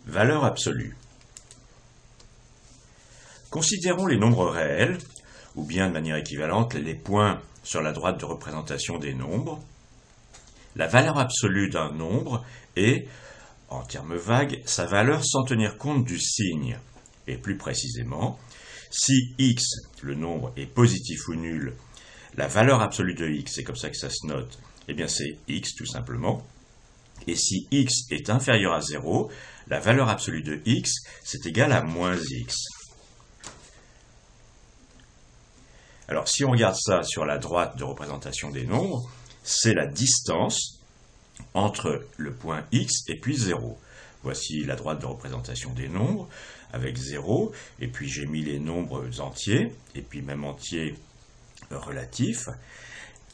Valeur absolue. Considérons les nombres réels, ou bien de manière équivalente les points sur la droite de représentation des nombres. La valeur absolue d'un nombre est, en termes vagues, sa valeur sans tenir compte du signe. Et plus précisément, si x, le nombre, est positif ou nul, la valeur absolue de x, c'est comme ça que ça se note, eh bien c'est x tout simplement. Et si x est inférieur à 0, la valeur absolue de x, c'est égal à moins x. Alors si on regarde ça sur la droite de représentation des nombres, c'est la distance entre le point x et puis 0. Voici la droite de représentation des nombres avec 0, et puis j'ai mis les nombres entiers, et puis même entiers relatifs.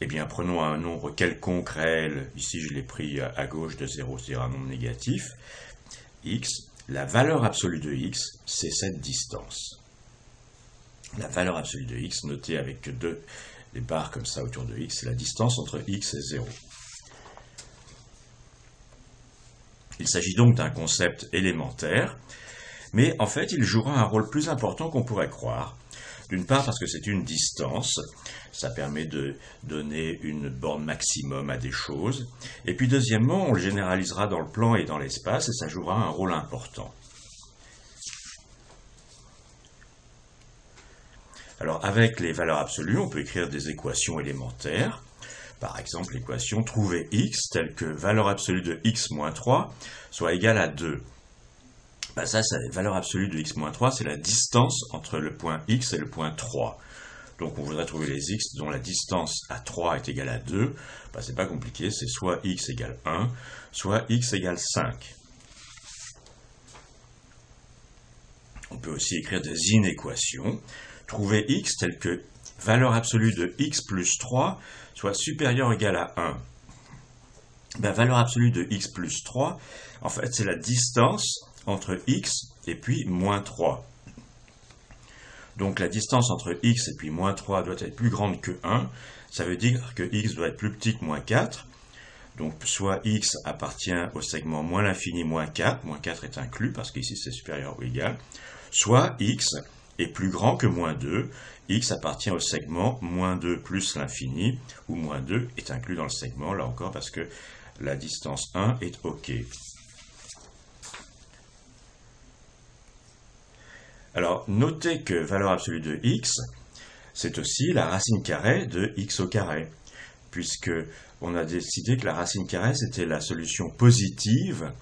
Eh bien, prenons un nombre quelconque réel, ici je l'ai pris à gauche de 0, c'est-à-dire un nombre négatif, x. La valeur absolue de x, c'est cette distance. La valeur absolue de x, notée avec des barres comme ça autour de x, c'est la distance entre x et 0. Il s'agit donc d'un concept élémentaire, mais en fait il jouera un rôle plus important qu'on pourrait croire. D'une part parce que c'est une distance, ça permet de donner une borne maximum à des choses, et puis deuxièmement on le généralisera dans le plan et dans l'espace et ça jouera un rôle important. Alors avec les valeurs absolues, on peut écrire des équations élémentaires. Par exemple, l'équation trouver x telle que valeur absolue de x moins 3 soit égale à 2. Ben ça, la valeur absolue de x moins 3, c'est la distance entre le point x et le point 3. Donc on voudrait trouver les x dont la distance à 3 est égale à 2. Ben, c'est pas compliqué, c'est soit x égale 1, soit x égale 5. On peut aussi écrire des inéquations. Trouver x telle que valeur absolue de x plus 3 soit supérieure ou égale à 1. Ben, valeur absolue de x plus 3, en fait, c'est la distance entre x et puis moins 3. Donc la distance entre x et puis moins 3 doit être plus grande que 1. Ça veut dire que x doit être plus petit que moins 4. Donc soit x appartient au segment moins l'infini moins 4 est inclus parce qu'ici c'est supérieur ou égal, soit x est plus grand que moins 2, x appartient au segment moins 2 plus l'infini, où moins 2 est inclus dans le segment, là encore parce que la distance 1 est OK. Alors, notez que valeur absolue de x, c'est aussi la racine carrée de x au carré, puisque on a décidé que la racine carrée, c'était la solution positive,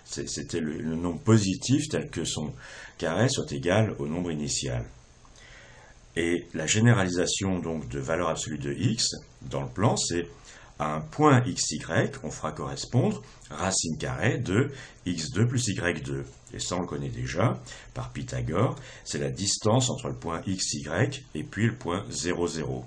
c'était le nombre positif tel que son carré soit égal au nombre initial. Et la généralisation donc de valeur absolue de x dans le plan, c'est à un point xy, on fera correspondre racine carrée de x2 plus y2. Et ça, on le connaît déjà par Pythagore, c'est la distance entre le point xy et puis le point 0, 0.